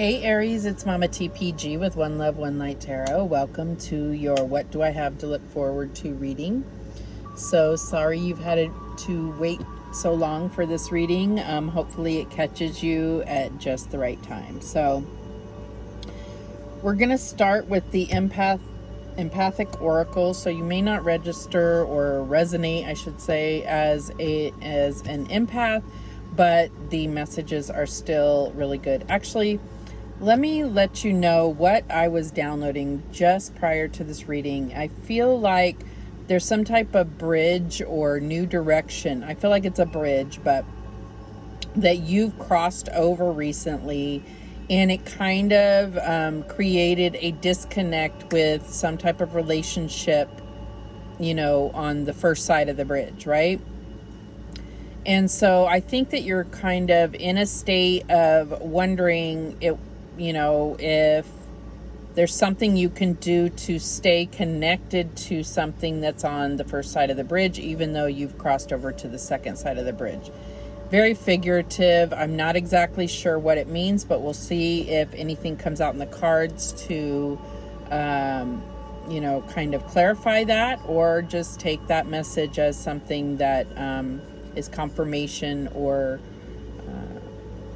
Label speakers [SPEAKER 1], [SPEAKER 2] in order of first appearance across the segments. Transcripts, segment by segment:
[SPEAKER 1] Hey Aries, it's Mama TPG with One Love, One Light Tarot. Welcome to your What Do I Have to Look Forward to reading. So sorry you've had to wait so long for this reading. Hopefully it catches you at just the right time. So we're going to start with the Empathic Oracle. So you may not register or resonate, I should say, as an empath, but the messages are still really good. Actually, let me let you know what I was downloading just prior to this reading. I feel like there's some type of bridge or new direction. I feel like it's a bridge, but that you've crossed over recently, and it kind of created a disconnect with some type of relationship, on the first side of the bridge, right? And so I think that you're kind of in a state of wondering if there's something you can do to stay connected to something that's on the first side of the bridge, even though you've crossed over to the second side of the bridge. Very figurative. I'm not exactly sure what it means, but we'll see if anything comes out in the cards to, kind of clarify that, or just take that message as something that is confirmation or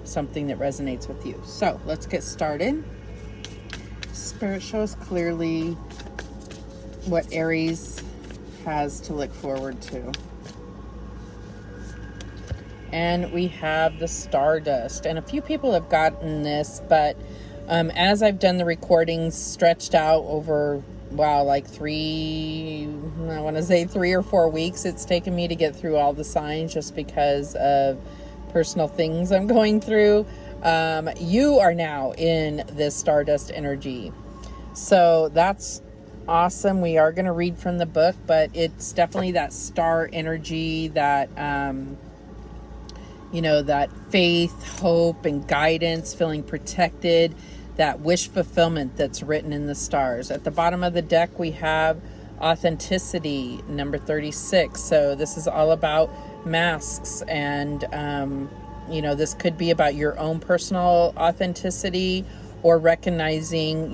[SPEAKER 1] something that resonates with you. So let's get started. Spirit, show us clearly what Aries has to look forward to. And we have the Stardust. And a few people have gotten this, but as I've done the recordings stretched out over, like 3 or 4 weeks, it's taken me to get through all the signs just because of personal things I'm going through. You are now in this Stardust energy. So that's awesome. We are going to read from the book, but it's definitely that star energy, that, that faith, hope, and guidance, feeling protected, that wish fulfillment that's written in the stars. At the bottom of the deck, we have authenticity, number 36. So this is all about masks, and this could be about your own personal authenticity, or recognizing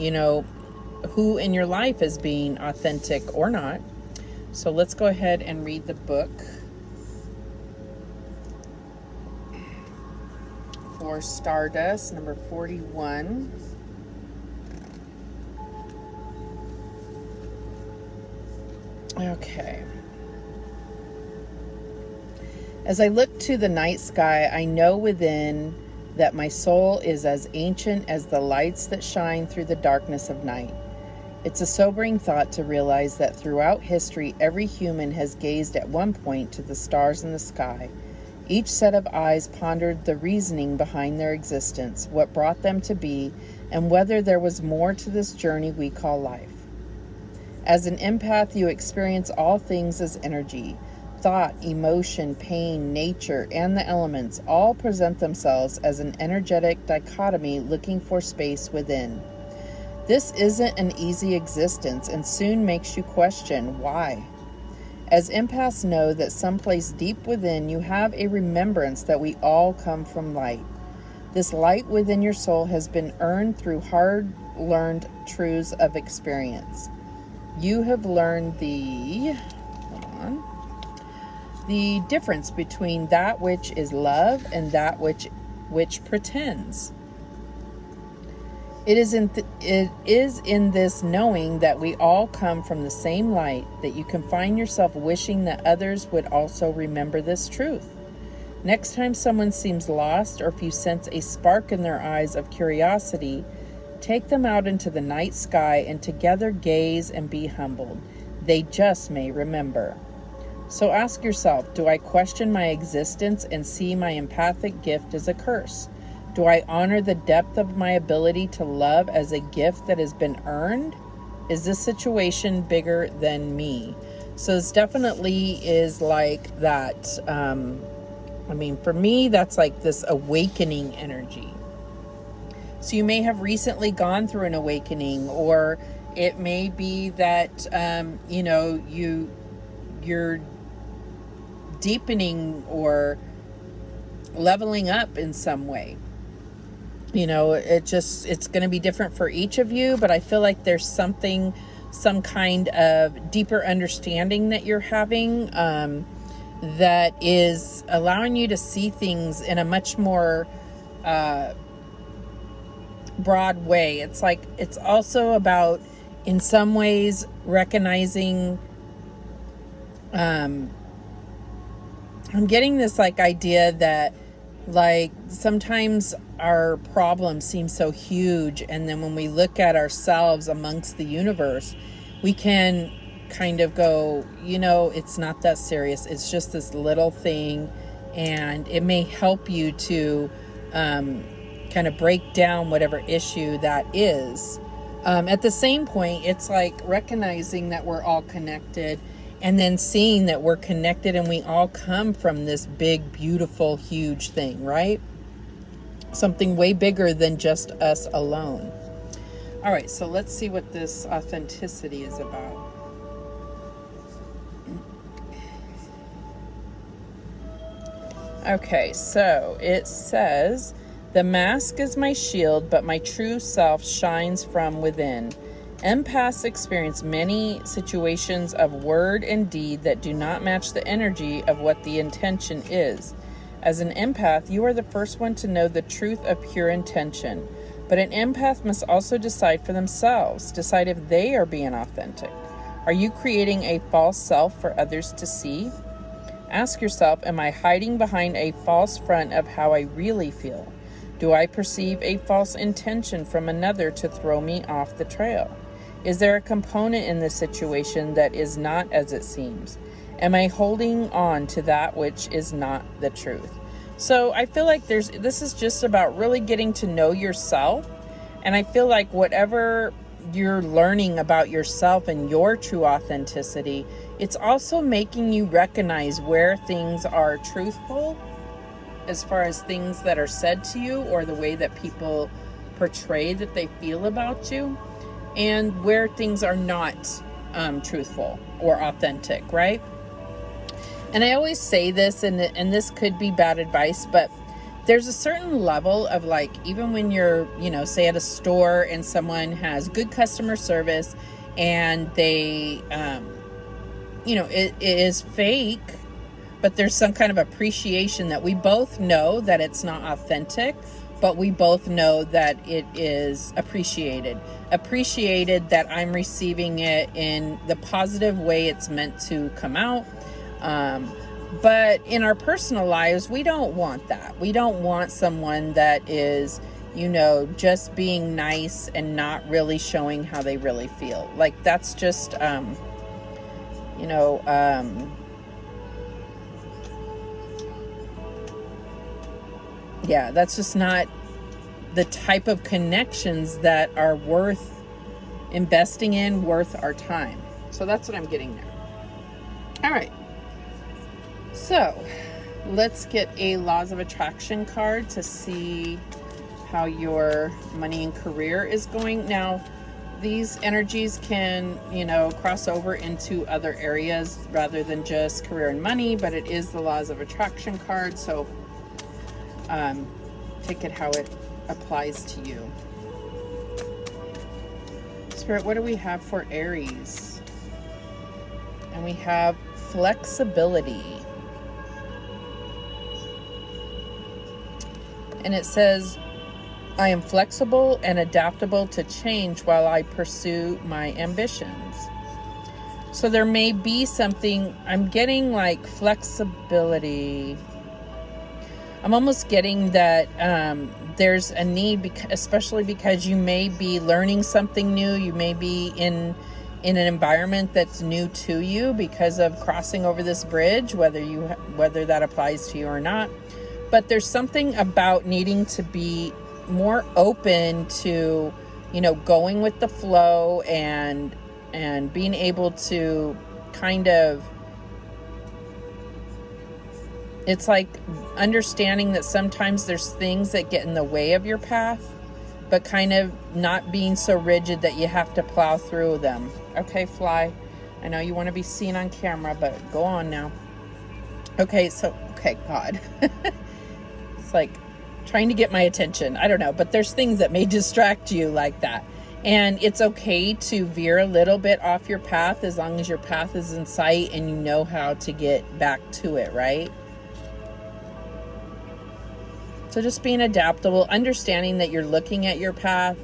[SPEAKER 1] who in your life is being authentic or not. So let's go ahead and read the book for Stardust, number 41. Okay. As I look to the night sky, I know within that my soul is as ancient as the lights that shine through the darkness of night. It's a sobering thought to realize that throughout history, every human has gazed at one point to the stars in the sky. Each set of eyes pondered the reasoning behind their existence, what brought them to be, and whether there was more to this journey we call life. As an empath, you experience all things as energy. Thought, emotion, pain, nature, and the elements all present themselves as an energetic dichotomy looking for space within. This isn't an easy existence and soon makes you question why. As empaths know that someplace deep within you have a remembrance that we all come from light. This light within your soul has been earned through hard-learned truths of experience. You have learned the difference between that which is love and that which pretends. It is in this knowing that we all come from the same light that you can find yourself wishing that others would also remember this truth. Next time someone seems lost, or if you sense a spark in their eyes of curiosity, take them out into the night sky and together gaze and be humbled. They just may remember. So ask yourself, do I question my existence and see my empathic gift as a curse? Do I honor the depth of my ability to love as a gift that has been earned? Is this situation bigger than me? So this definitely is like that. For me, that's like this awakening energy. So you may have recently gone through an awakening, or it may be that, you're deepening or leveling up in some way. You know, it's going to be different for each of you, but I feel like there's some kind of deeper understanding that you're having, that is allowing you to see things in a much more, broad way. It's like, it's also about, in some ways, recognizing, I'm getting this like idea that, like, sometimes our problems seem so huge, and then when we look at ourselves amongst the universe, we can kind of go, you know, it's not that serious. It's just this little thing, and it may help you to kind of break down whatever issue that is. At the same point, it's like recognizing that we're all connected, and then seeing that we're connected and we all come from this big, beautiful, huge thing, right? Something way bigger than just us alone. All right, so let's see what this authenticity is about. Okay, so it says, the mask is my shield, but my true self shines from within. Empaths experience many situations of word and deed that do not match the energy of what the intention is. As an empath, you are the first one to know the truth of pure intention. But an empath must also decide for themselves, decide if they are being authentic. Are you creating a false self for others to see? Ask yourself, am I hiding behind a false front of how I really feel? Do I perceive a false intention from another to throw me off the trail? Is there a component in this situation that is not as it seems? Am I holding on to that which is not the truth? So I feel like this is just about really getting to know yourself. And I feel like whatever you're learning about yourself and your true authenticity, it's also making you recognize where things are truthful, as far as things that are said to you or the way that people portray that they feel about you, and where things are not truthful or authentic, right? And I always say this, and this could be bad advice, but there's a certain level of, like, even when you're, you know, say at a store and someone has good customer service and they, you know, it is fake, but there's some kind of appreciation that we both know that it's not authentic, but we both know that it is appreciated that I'm receiving it in the positive way it's meant to come out. But in our personal lives, we don't want that. We don't want someone that is, you know, just being nice and not really showing how they really feel. Like, that's just, you know, yeah, that's just not the type of connections that are worth investing in, worth our time. So that's what I'm getting there. All right. So let's get a Laws of Attraction card to see how your money and career is going. Now, these energies can, you know, cross over into other areas rather than just career and money, but it is the Laws of Attraction card. So take it how it applies to you. Spirit, what do we have for Aries? And we have flexibility. And it says, I am flexible and adaptable to change while I pursue my ambitions. So there may be something, I'm getting like flexibility. I'm almost getting that there's a need, especially because you may be learning something new. You may be in an environment that's new to you because of crossing over this bridge, whether that applies to you or not. But there's something about needing to be more open to, you know, going with the flow and being able to kind of, it's like understanding that sometimes there's things that get in the way of your path, but kind of not being so rigid that you have to plow through them. Okay, fly. I know you want to be seen on camera, but go on now. Okay, so, okay, God. It's like trying to get my attention. I don't know, but there's things that may distract you like that. And it's okay to veer a little bit off your path as long as your path is in sight and you know how to get back to it, right? So just being adaptable, understanding that you're looking at your path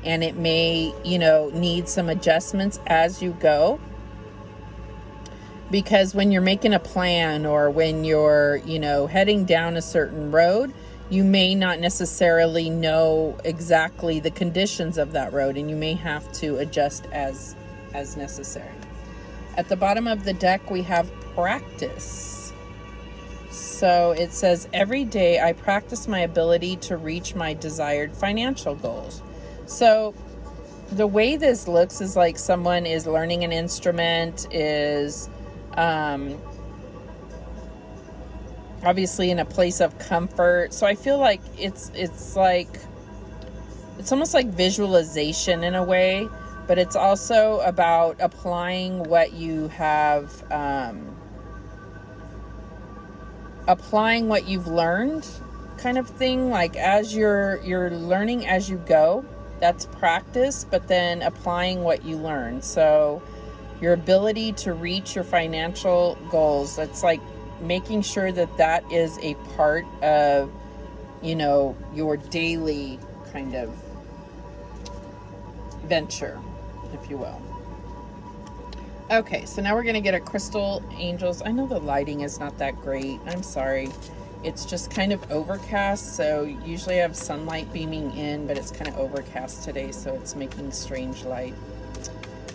[SPEAKER 1] and it may, you know, need some adjustments as you go. Because when you're making a plan or when you're, you know, heading down a certain road, you may not necessarily know exactly the conditions of that road, and you may have to adjust as necessary. At the bottom of the deck, we have practice. So it says, every day I practice my ability to reach my desired financial goals. So the way this looks is like someone is learning an instrument, is obviously in a place of comfort. So I feel like it's almost like visualization in a way, but it's also about applying what you have, applying what you've learned, kind of thing. Like as you're learning as you go, that's practice, but then applying what you learn. So your ability to reach your financial goals, that's like making sure that that is a part of, you know, your daily kind of venture, if you will. Okay, so now we're going to get a crystal angels. I know the lighting is not that great. I'm sorry. It's just kind of overcast. So usually I have sunlight beaming in, but it's kind of overcast today, so it's making strange light.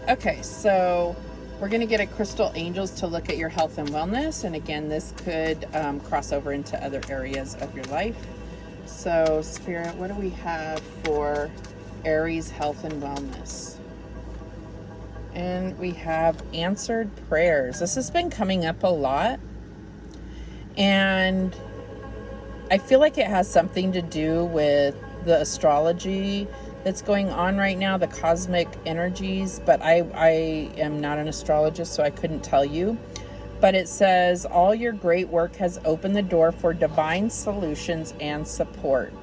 [SPEAKER 1] Okay, so we're going to get a crystal angels to look at your health and wellness. And again, this could cross over into other areas of your life. So Spirit, what do we have for Aries health and wellness? And we have answered prayers. This has been coming up a lot. And I feel like it has something to do with the astrology that's going on right now, the cosmic energies, but I am not an astrologist, so I couldn't tell you. But it says, all your great work has opened the door for divine solutions and support.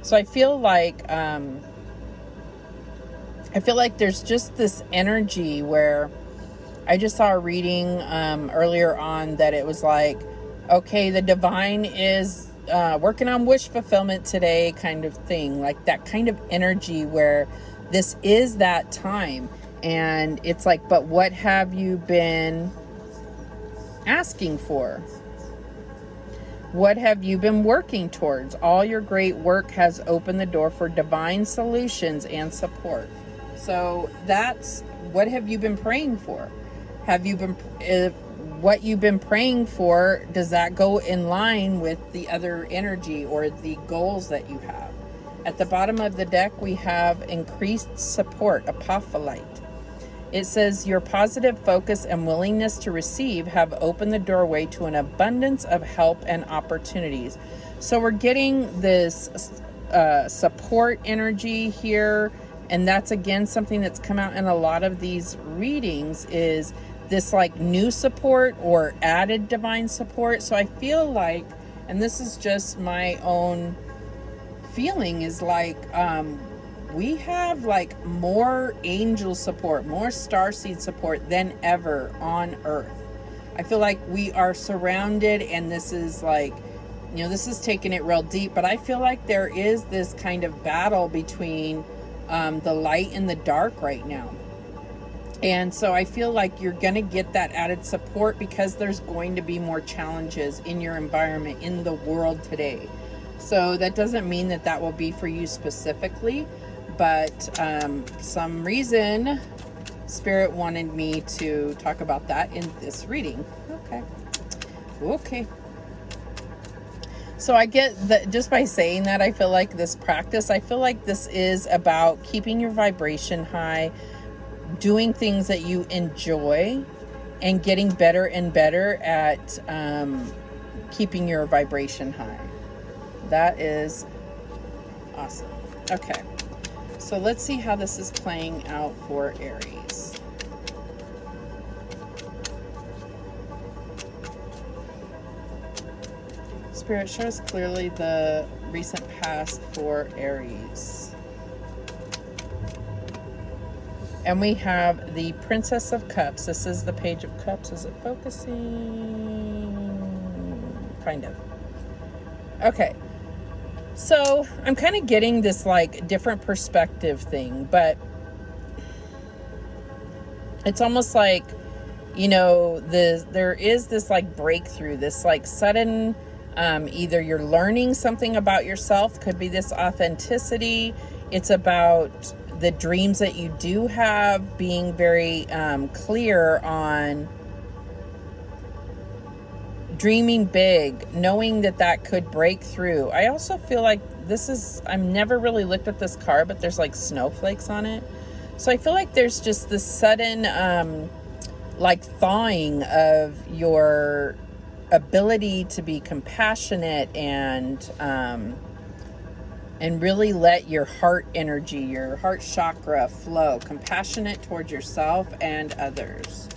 [SPEAKER 1] So I feel like there's just this energy where I just saw a reading earlier on that it was like, okay, the divine is working on wish fulfillment today, kind of thing, like that kind of energy where this is that time. And it's like, but what have you been asking for? What have you been working towards? All your great work has opened the door for divine solutions and support. So that's what have you been praying for? Have you been what you've been praying for, does that go in line with the other energy or the goals that you have? At the bottom of the deck, we have increased support, apophyllite. It says, your positive focus and willingness to receive have opened the doorway to an abundance of help and opportunities. So we're getting this support energy here. And that's, again, something that's come out in a lot of these readings, is this like new support or added divine support. So I feel like, and this is just my own feeling, is like we have like more angel support, more starseed support than ever on Earth. I feel like we are surrounded, and this is like, you know, this is taking it real deep, but I feel like there is this kind of battle between the light and the dark right now. And so I feel like you're going to get that added support because there's going to be more challenges in your environment, in the world today. So that doesn't mean that that will be for you specifically, but some reason Spirit wanted me to talk about that in this reading. Okay. So I get that just by saying that, I feel like this practice, I feel like this is about keeping your vibration high, doing things that you enjoy, and getting better and better at keeping your vibration high. That is awesome. Okay, so let's see how this is playing out for Aries. Spirit, show us clearly the recent past for Aries. And we have the Princess of Cups. This is the Page of Cups. Is it focusing? Kind of. Okay. So I'm kind of getting this like different perspective thing, but it's almost like, you know, there is this like breakthrough, this like sudden, either you're learning something about yourself, could be this authenticity. It's about the dreams that you do have, being very clear on dreaming big, knowing that that could break through. I also feel like this is, I've never really looked at this card, but there's like snowflakes on it. So I feel like there's just this sudden like thawing of your ability to be compassionate and really let your heart energy, your heart chakra flow, compassionate towards yourself and others.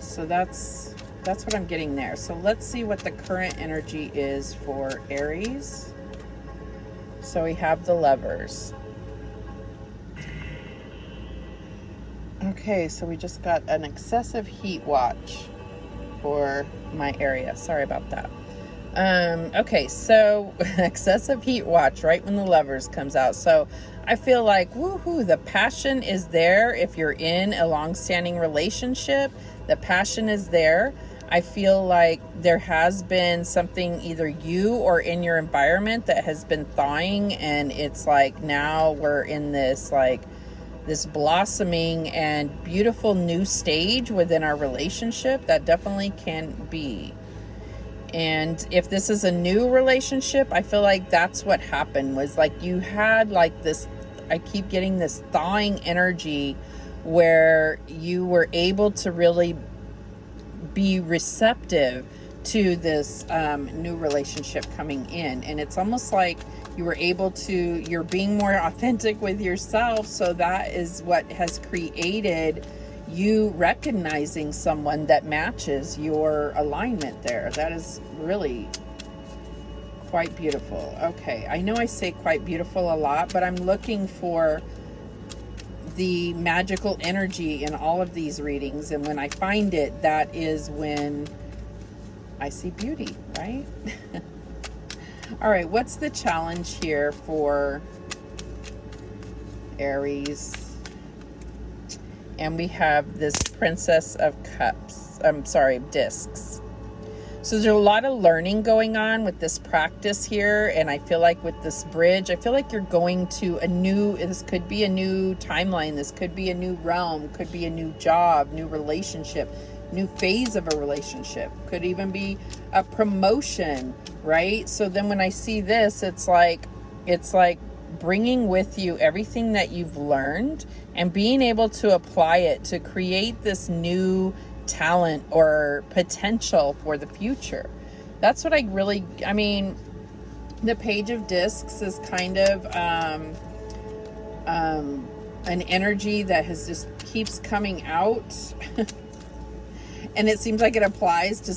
[SPEAKER 1] So that's what I'm getting there. So let's see what the current energy is for Aries. So we have the Lovers. Okay, so we just got an excessive heat watch for my area. Sorry about that. Okay, so excessive heat watch right when the Lovers comes out. So I feel like, woohoo, the passion is there. If you're in a long-standing relationship, the passion is there. I feel like there has been something, either you or in your environment, that has been thawing, and it's like now we're in this like this blossoming and beautiful new stage within our relationship. That definitely can be. And if this is a new relationship, I feel like that's what happened, was like you had like this, I keep getting this thawing energy where you were able to really be receptive to this new relationship coming in. And it's almost like you were able to, you're being more authentic with yourself. So that is what has created you recognizing someone that matches your alignment there. That is really quite beautiful. Okay, I know I say quite beautiful a lot, but I'm looking for the magical energy in all of these readings. And when I find it, that is when I see beauty, right? All right, what's the challenge here for Aries? And we have this Princess of Cups. Discs. So there's a lot of learning going on with this practice here. And I feel like with this bridge, I feel like you're going to a new, this could be a new timeline. This could be a new realm, could be a new job, new relationship, new phase of a relationship. Could even be a promotion, right? So then when I see this, it's like bringing with you everything that you've learned and being able to apply it to create this new talent or potential for the future. That's what I mean, the Page of Discs is kind of an energy that has just keeps coming out. And it seems like it applies to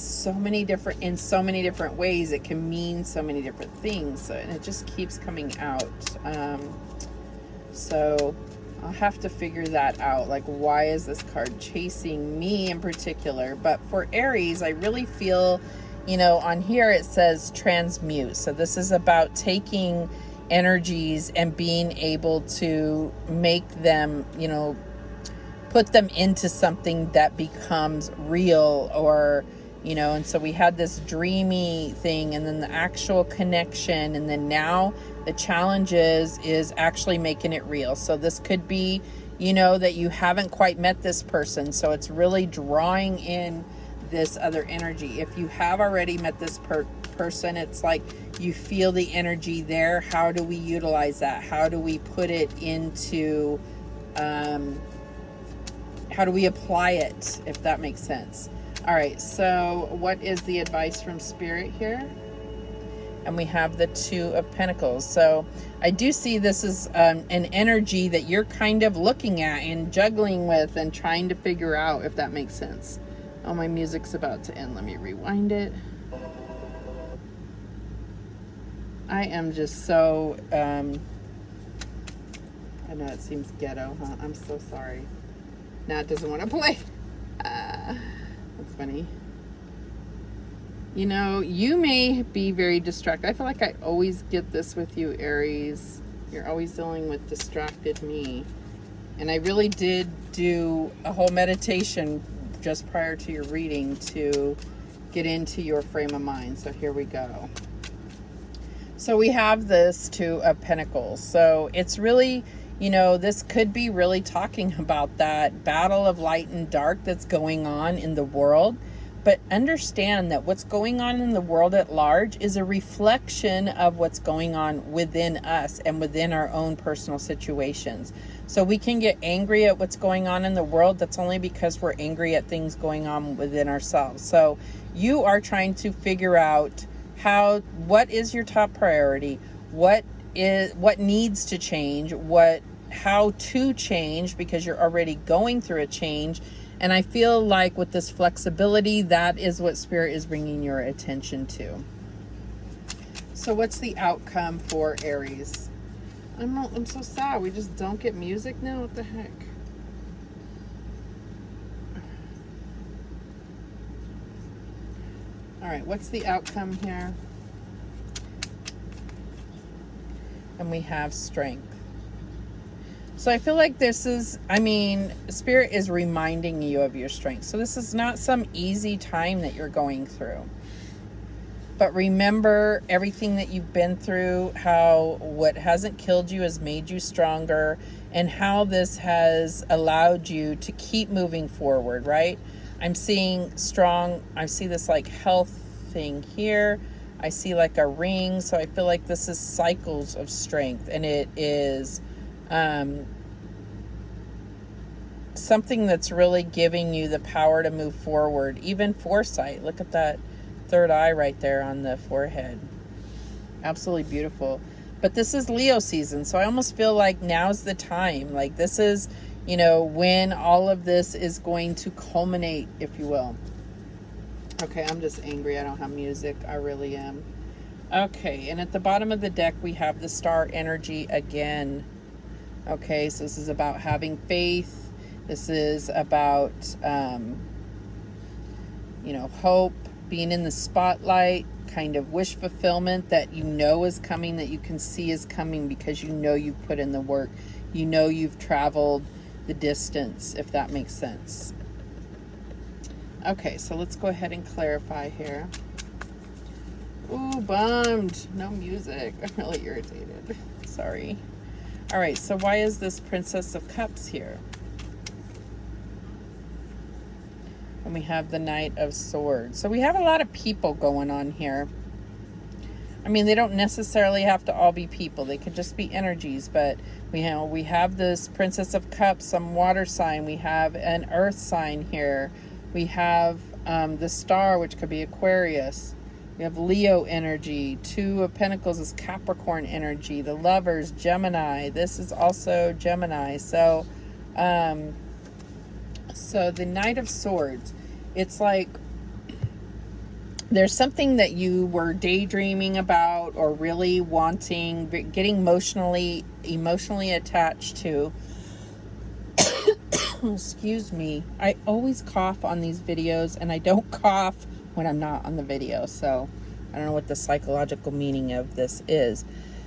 [SPEAKER 1] in so many different ways. It can mean so many different things. And it just keeps coming out. So I'll have to figure that out. Like, why is this card chasing me in particular? But for Aries, I really feel, on here it says transmute. So this is about taking energies and being able to make them, put them into something that becomes real, or and so we had this dreamy thing, and then the actual connection, and then now the challenge is actually making it real. So this could be that you haven't quite met this person, so it's really drawing in this other energy. If you have already met this person, it's like you feel the energy there. How do we utilize that? How do we put it into how do we apply it, if that makes sense? All right, so what is the advice from Spirit here? And we have the Two of Pentacles. So I do see this is an energy that you're kind of looking at and juggling with and trying to figure out, if that makes sense. Oh, my music's about to end. Let me rewind it. I am just so, I know it seems ghetto, huh? I'm so sorry. Nat doesn't want to play. That's funny. You know, you may be very distracted. I feel like I always get this with you, Aries. You're always dealing with distracted me. And I really did do a whole meditation just prior to your reading to get into your frame of mind. So here we go. So we have this Two of Pentacles. So it's really, you know, this could be really talking about that battle of light and dark that's going on in the world. But understand that what's going on in the world at large is a reflection of what's going on within us and within our own personal situations. So we can get angry at what's going on in the world. That's only because we're angry at things going on within ourselves. So you are trying to figure out what is your top priority, what needs to change, how to change, because you're already going through a change. And I feel like with this flexibility, that is what Spirit is bringing your attention to. So what's the outcome for Aries? I'm so sad. We just don't get music now? What the heck? All right, what's the outcome here? And we have strength. So I feel like this is, Spirit is reminding you of your strength. So this is not some easy time that you're going through. But remember everything that you've been through, how what hasn't killed you has made you stronger, and how this has allowed you to keep moving forward, right? I'm seeing I see this like health thing here. I see like a ring. So I feel like this is cycles of strength, and it is something that's really giving you the power to move forward. Even foresight. Look at that third eye right there on the forehead. Absolutely beautiful. But this is Leo season, so I almost feel like now's the time. Like this is, you know, when all of this is going to culminate, if you will. Okay, I'm just angry I don't have music. I really am. Okay, and at the bottom of the deck we have the star energy again. Okay, so this is about having faith. This is about, you know, hope, being in the spotlight, kind of wish fulfillment that you know is coming, that you can see is coming because you know you've put in the work. You know you've traveled the distance, if that makes sense. Okay, so let's go ahead and clarify here. Ooh, bummed. No music. I'm really irritated. Sorry. All right, so why is this Princess of Cups here? And we have the Knight of Swords. So we have a lot of people going on here. I mean, they don't necessarily have to all be people. They could just be energies. But we have this Princess of Cups, some water sign. We have an earth sign here. We have the star, which could be Aquarius. We have Leo energy. Two of Pentacles is Capricorn energy. The Lovers, Gemini. This is also Gemini. So, so the Knight of Swords, it's like there's something that you were daydreaming about or really wanting, getting emotionally attached to. Excuse me. I always cough on these videos, and I don't cough when I'm not on the video. So I don't know what the psychological meaning of this is.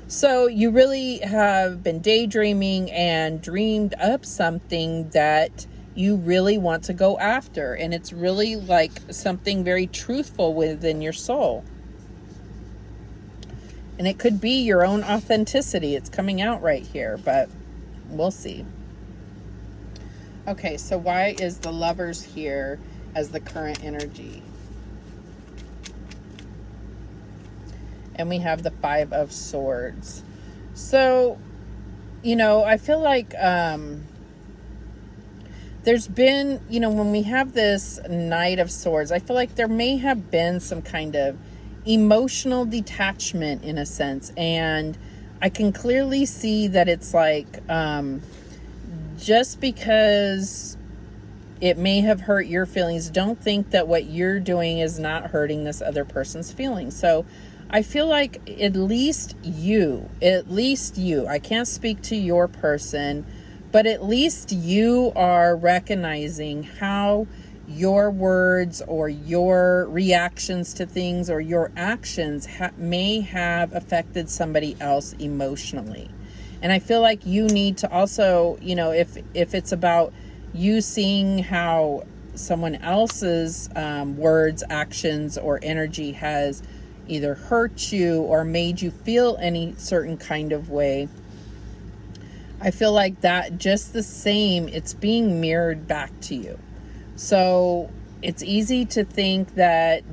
[SPEAKER 1] So you really have been daydreaming and dreamed up something that you really want to go after. And it's really like something very truthful within your soul. And it could be your own authenticity. It's coming out right here, but we'll see. Okay, so why is the Lovers here as the current energy? And we have the Five of Swords. So, you know, I feel like there's been, you know, when we have this Knight of Swords, I feel like there may have been some kind of emotional detachment in a sense. And I can clearly see that it's like, just because it may have hurt your feelings, don't think that what you're doing is not hurting this other person's feelings. So I feel like at least you, I can't speak to your person, but at least you are recognizing how your words or your reactions to things or your actions may have affected somebody else emotionally. And I feel like you need to also, you know, if it's about you seeing how someone else's words, actions, or energy has either hurt you or made you feel any certain kind of way, I feel like that just the same, it's being mirrored back to you. So it's easy to think that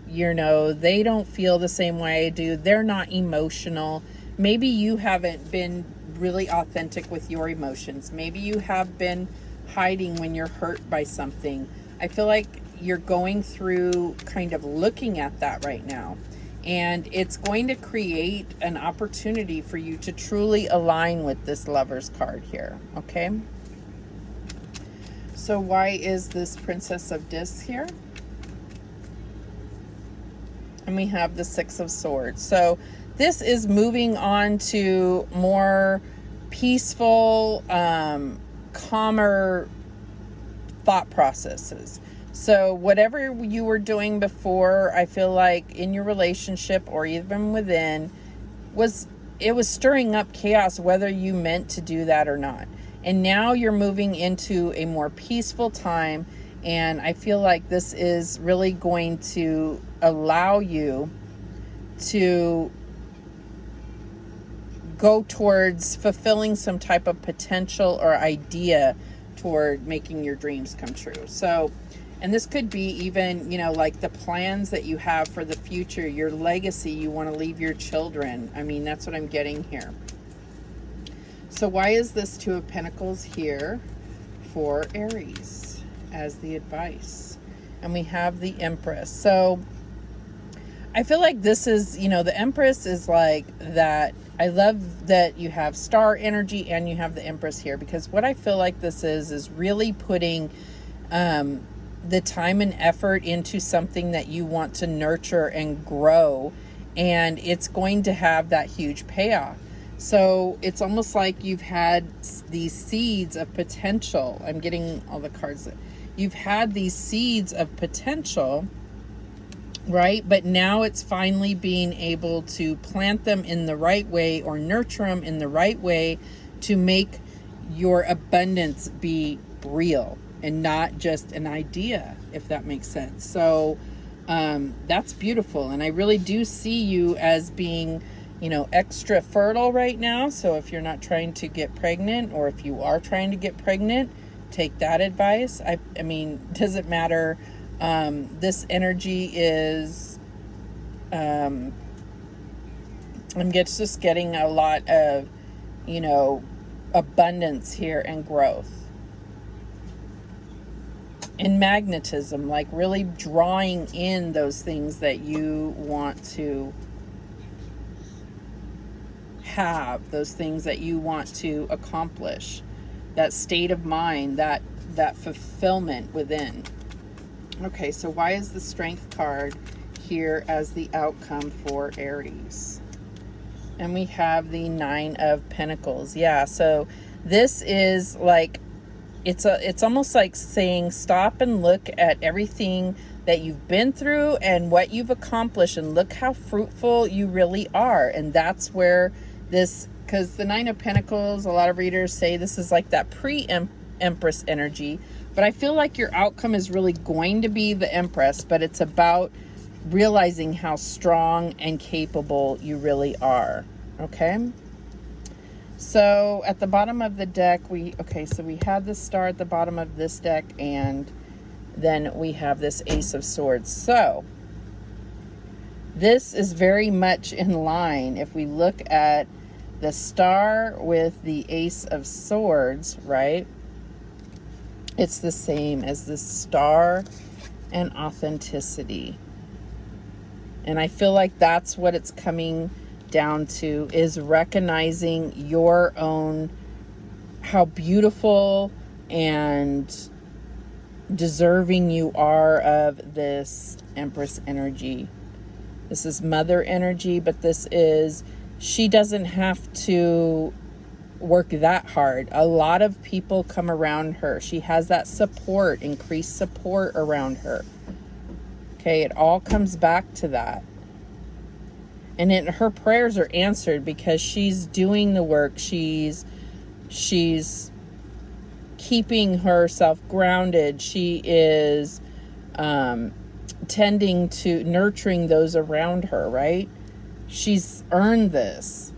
[SPEAKER 1] you know, they don't feel the same way I do. They're not emotional. Maybe you haven't been really authentic with your emotions. Maybe you have been hiding when you're hurt by something. I feel like you're going through kind of looking at that right now. And it's going to create an opportunity for you to truly align with this Lover's card here, okay? So why is this Princess of Discs here? And we have the Six of Swords. So this is moving on to more peaceful, calmer thought processes. So whatever you were doing before, I feel like in your relationship or even within, it was stirring up chaos, whether you meant to do that or not. And now you're moving into a more peaceful time. And I feel like this is really going to allow you to go towards fulfilling some type of potential or idea toward making your dreams come true. So, and this could be even, you know, like the plans that you have for the future, your legacy you want to leave your children. I mean, that's what I'm getting here. So why is this Two of Pentacles here for Aries as the advice? And we have the Empress. So I feel like this is, you know, the Empress is like that. I love that you have star energy and you have the Empress here, because what I feel like this is really putting the time and effort into something that you want to nurture and grow, and it's going to have that huge payoff. So it's almost like you've had these seeds of potential. I'm getting all the cards. You've had these seeds of potential, right? But now it's finally being able to plant them in the right way or nurture them in the right way to make your abundance be real and not just an idea, if that makes sense. So that's beautiful. And I really do see you as being, you know, extra fertile right now. So if you're not trying to get pregnant, or if you are trying to get pregnant, take that advice. I mean, doesn't matter. This energy is, I'm just getting a lot of, you know, abundance here and growth. And magnetism, like really drawing in those things that you want to have, those things that you want to accomplish, that state of mind, that fulfillment within. Okay, so why is the Strength card here as the outcome for Aries? And we have the Nine of Pentacles. Yeah, so this is like, it's almost like saying stop and look at everything that you've been through and what you've accomplished, and look how fruitful you really are. And that's where this, because the Nine of Pentacles, a lot of readers say this is like that pre-Empress energy, but I feel like your outcome is really going to be the Empress, but it's about realizing how strong and capable you really are. Okay, so at the bottom of the deck, so we had the Star at the bottom of this deck, and then we have this Ace of Swords. So this is very much in line. If we look at the Star with the Ace of Swords, right? It's the same as the Star and authenticity. And I feel like that's what it's coming down to, is recognizing your own, how beautiful and deserving you are of this Empress energy. This is mother energy, but this is, she doesn't have to work that hard. A lot of people come around her. She has that support, increased support around her. Okay, it all comes back to that. And her prayers are answered because she's doing the work. She's keeping herself grounded. She is tending to nurturing those around her, right? She's earned this.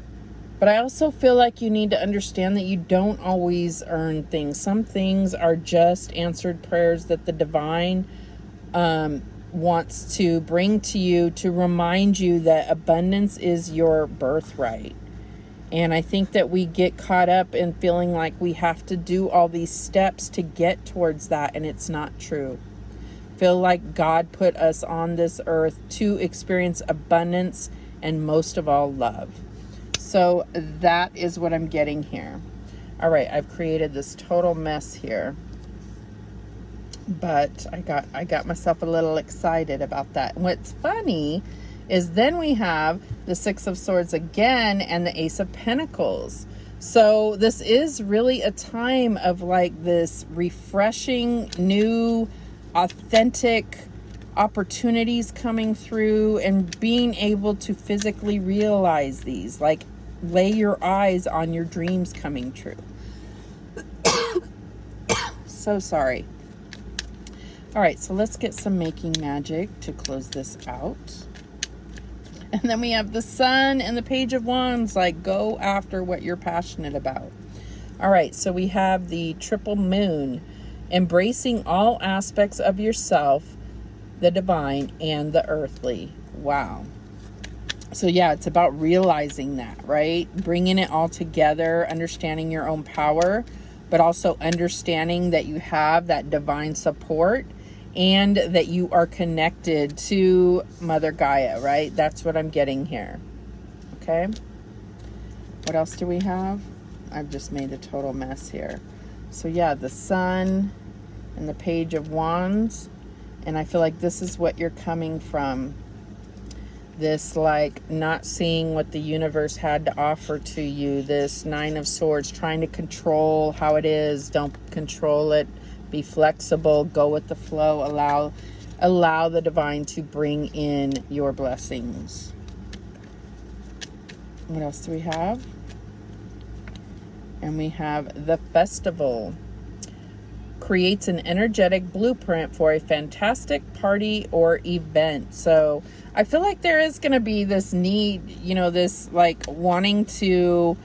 [SPEAKER 1] But I also feel like you need to understand that you don't always earn things. Some things are just answered prayers that the divine wants to bring to you to remind you that abundance is your birthright. And I think that we get caught up in feeling like we have to do all these steps to get towards that, and it's not true. Feel like God put us on this earth to experience abundance and most of all love. So that is what I'm getting here. All right, I've created this total mess here, but I got myself a little excited about that. And what's funny is then we have the Six of Swords again and the Ace of Pentacles. So this is really a time of like this refreshing, new, authentic opportunities coming through and being able to physically realize these, like lay your eyes on your dreams coming true. So sorry. All right, so let's get some making magic to close this out. And then we have the Sun and the Page of Wands, like go after what you're passionate about. All right, so we have the triple moon, embracing all aspects of yourself, the divine and the earthly. Wow. So yeah, it's about realizing that, right? Bringing it all together, understanding your own power, but also understanding that you have that divine support and that you are connected to Mother Gaia, right? That's what I'm getting here. Okay. What else do we have? I've just made a total mess here. So yeah, the Sun and the Page of Wands. And I feel like this is what you're coming from. This like not seeing what the universe had to offer to you. This Nine of Swords, trying to control how it is. Don't control it. Be flexible. Go with the flow. Allow the divine to bring in your blessings. What else do we have? And we have the Festival. Creates an energetic blueprint for a fantastic party or event. So I feel like there is going to be this need, you know, this like wanting to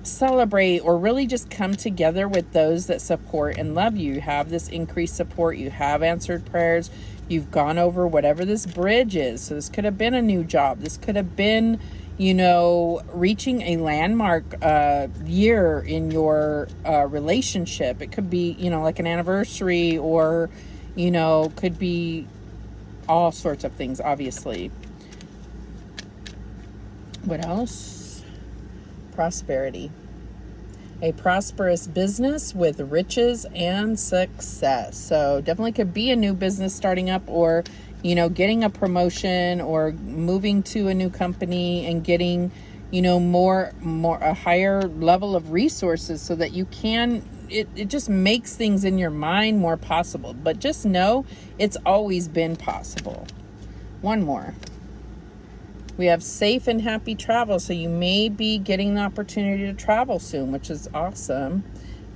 [SPEAKER 1] celebrate or really just come together with those that support and love you. You have this increased support. You have answered prayers. You've gone over whatever this bridge is. So this could have been a new job. This could have been, you know, reaching a landmark year in your relationship. It could be, you know, like an anniversary, or, you know, could be all sorts of things, obviously. What else? Prosperity. A prosperous business with riches and success. So definitely could be a new business starting up, or, you know, getting a promotion, or moving to a new company and getting, you know, a higher level of resources so that you can, it just makes things in your mind more possible. But just know it's always been possible. One more. We have safe and happy travel. So you may be getting the opportunity to travel soon, which is awesome.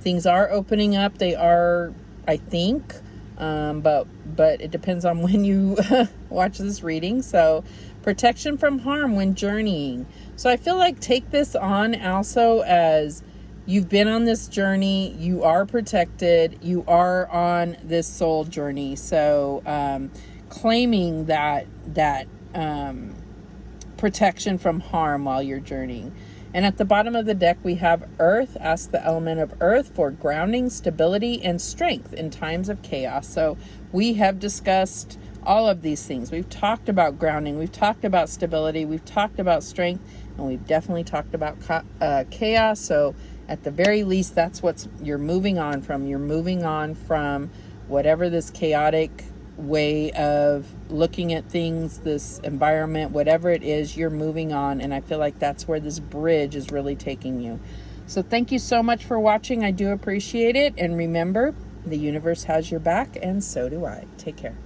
[SPEAKER 1] Things are opening up. They are, I think, but it depends on when you watch this reading. So protection from harm when journeying. So I feel like take this on also as you've been on this journey. You are protected. You are on this soul journey. So claiming that protection from harm while you're journeying. And at the bottom of the deck, we have Earth. Ask the element of Earth for grounding, stability, and strength in times of chaos. So we have discussed all of these things. We've talked about grounding. We've talked about stability. We've talked about strength. And we've definitely talked about chaos. So at the very least, that's what you're moving on from. You're moving on from whatever this chaotic way of looking at things, this environment, whatever it is, you're moving on. And I feel like that's where this bridge is really taking you. So thank you so much for watching. I do appreciate it. And remember, the universe has your back, and so do I. Take care.